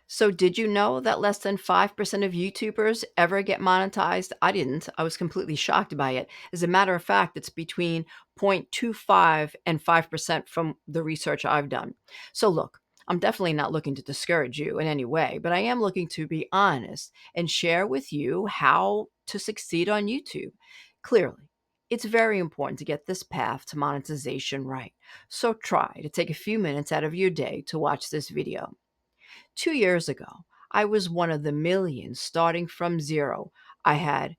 So, did you know that less than 5% of YouTubers ever get monetized? I didn't. I was completely shocked by it. As a matter of fact, it's between 0.25 and 5% from the research I've done. So, look, I'm definitely not looking to discourage you in any way, but I am looking to be honest and share with you how to succeed on YouTube. Clearly, it's very important to get this path to monetization right. So, try to take a few minutes out of your day to watch this video. 2 years ago, I was one of the millions starting from zero. I had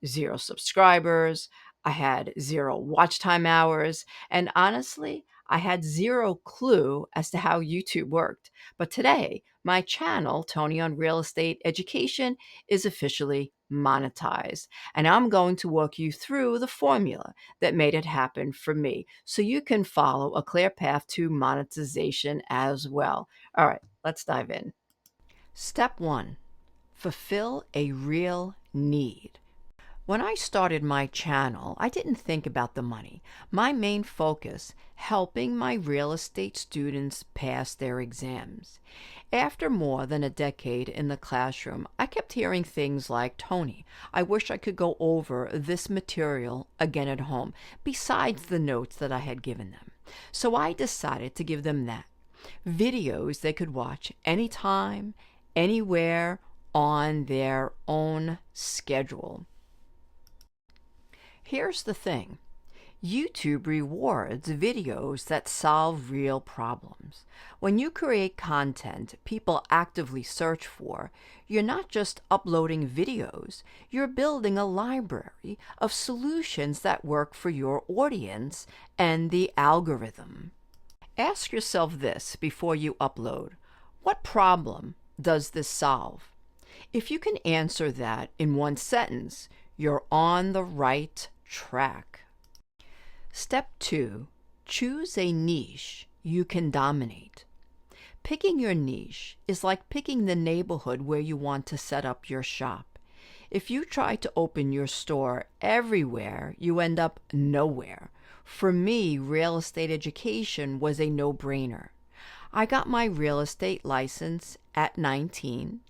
zero subscribers, I had zero watch time hours, and honestly, I had zero clue as to how YouTube worked. But today, my channel, Tony on Real Estate Education, is officially monetized. And I'm going to walk you through the formula that made it happen for me so you can follow a clear path to monetization as well. All right, let's dive in. Step one, fulfill a real need. When I started my channel, I didn't think about the money. My main focus, helping my real estate students pass their exams. After more than a decade in the classroom, I kept hearing things like, Tony, I wish I could go over this material again at home, besides the notes that I had given them. So I decided to give them that. Videos they could watch anytime, anywhere, on their own schedule. Here's the thing. YouTube rewards videos that solve real problems. When you create content people actively search for, you're not just uploading videos, you're building a library of solutions that work for your audience and the algorithm. Ask yourself this before you upload. What problem does this solve? If you can answer that in one sentence, you're on the right track. Step 2. Choose a niche you can dominate. Picking your niche is like picking the neighborhood where you want to set up your shop. If you try to open your store everywhere, you end up nowhere. For me, real estate education was a no-brainer. I got my real estate license at 19.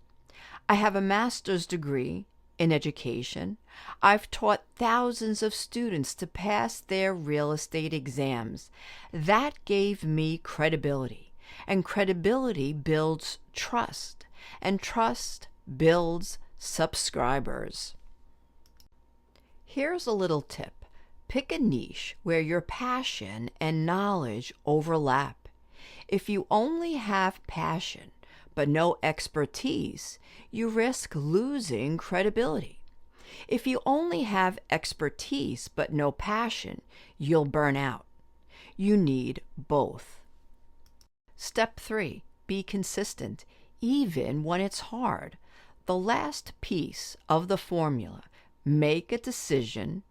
I have a master's degree in education. I've taught thousands of students to pass their real estate exams. That gave me credibility, and credibility builds trust, and trust builds subscribers. Here's a little tip. Pick a niche where your passion and knowledge overlap. If you only have passion but no expertise, you risk losing credibility. If you only have expertise but no passion, you'll burn out. You need both. Step 3. Be consistent, even when it's hard. The last piece of the formula, make a decision,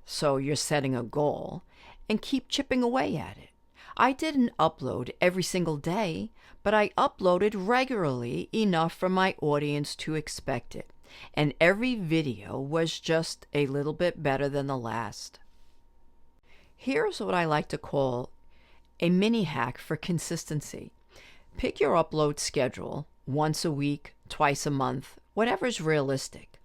so you're setting a goal, and keep chipping away at it. I didn't upload every single day, but I uploaded regularly enough for my audience to expect it. And every video was just a little bit better than the last. Here's what I like to call a mini hack for consistency. Pick your upload schedule, once a week, twice a month, whatever's realistic.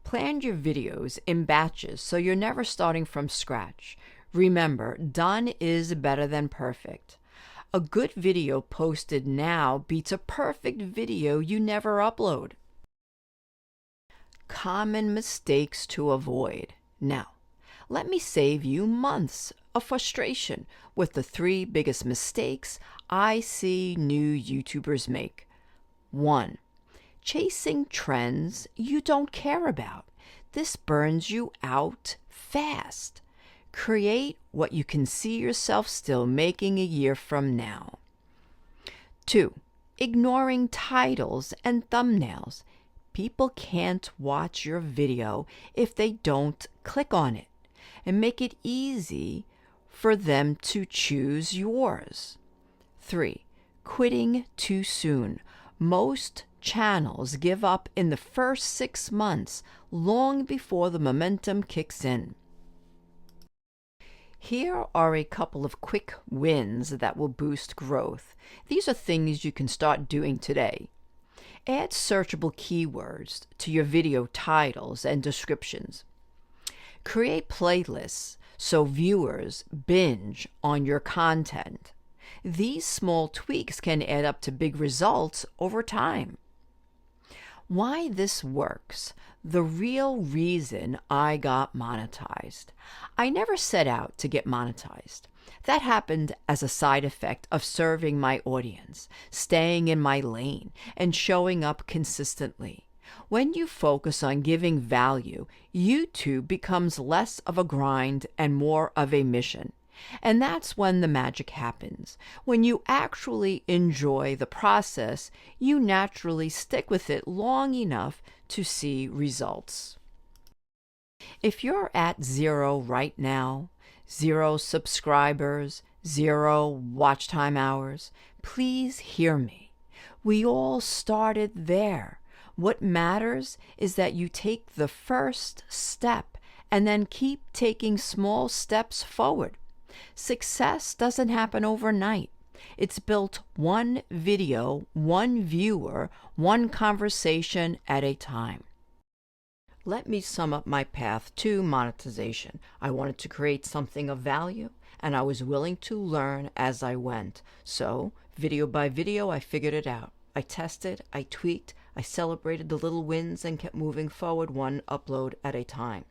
Plan your videos in batches so you're never starting from scratch. Remember, done is better than perfect. A good video posted now beats a perfect video you never upload. Common mistakes to avoid. Now, let me save you months of frustration with the 3 biggest mistakes I see new YouTubers make. 1. Chasing trends you don't care about. This burns you out fast. Create what you can see yourself still making a year from now. 2. Ignoring titles and thumbnails. People can't watch your video if they don't click on it, and make it easy for them to choose yours. 3. Quitting too soon. Most channels give up in the first 6 months, long before the momentum kicks in. Here are a couple of quick wins that will boost growth. These are things you can start doing today. Add searchable keywords to your video titles and descriptions. Create playlists so viewers binge on your content. These small tweaks can add up to big results over time. Why this works. The real reason I got monetized. I never set out to get monetized. That happened as a side effect of serving my audience, staying in my lane, and showing up consistently. When you focus on giving value, YouTube becomes less of a grind and more of a mission. And that's when the magic happens. When you actually enjoy the process, you naturally stick with it long enough to see results. If you're at 0 right now, 0 subscribers, 0 watch time hours, please hear me. We all started there. What matters is that you take the first step and then keep taking small steps forward. Success doesn't happen overnight. It's built one video, one viewer, one conversation at a time. Let me sum up my path to monetization. I wanted to create something of value, and I was willing to learn as I went. So, video by video, I figured it out. I tested, I tweaked, I celebrated the little wins and kept moving forward one upload at a time.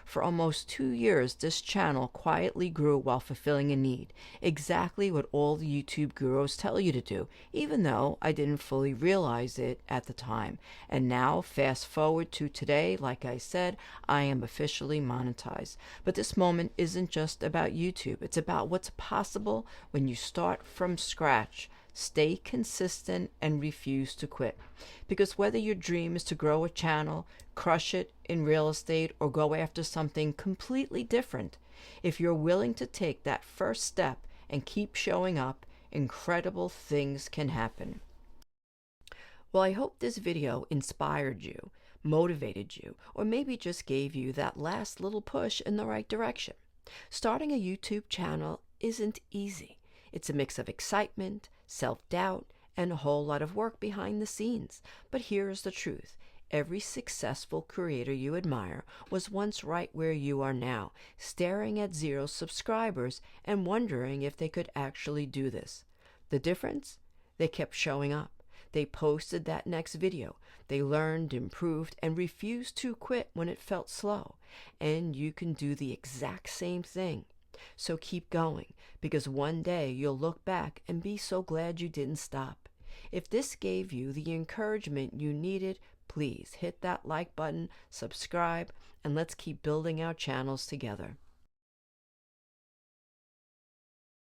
For almost 2 years, this channel quietly grew while fulfilling a need. Exactly what all the YouTube gurus tell you to do, even though I didn't fully realize it at the time. And now, fast forward to today, like I said, I am officially monetized. But this moment isn't just about YouTube. It's about what's possible when you start from scratch. Stay consistent and refuse to quit. Because whether your dream is to grow a channel, crush it in real estate, or go after something completely different, if you're willing to take that first step and keep showing up, incredible things can happen. Well, I hope this video inspired you, motivated you, or maybe just gave you that last little push in the right direction. Starting a YouTube channel isn't easy. It's a mix of excitement, self-doubt, and a whole lot of work behind the scenes. But here's the truth. Every successful creator you admire was once right where you are now, staring at 0 subscribers and wondering if they could actually do this. The difference? They kept showing up. They posted that next video. They learned, improved, and refused to quit when it felt slow. And you can do the exact same thing. So keep going, because one day you'll look back and be so glad you didn't stop. If this gave you the encouragement you needed, please hit that like button, subscribe, and let's keep building our channels together.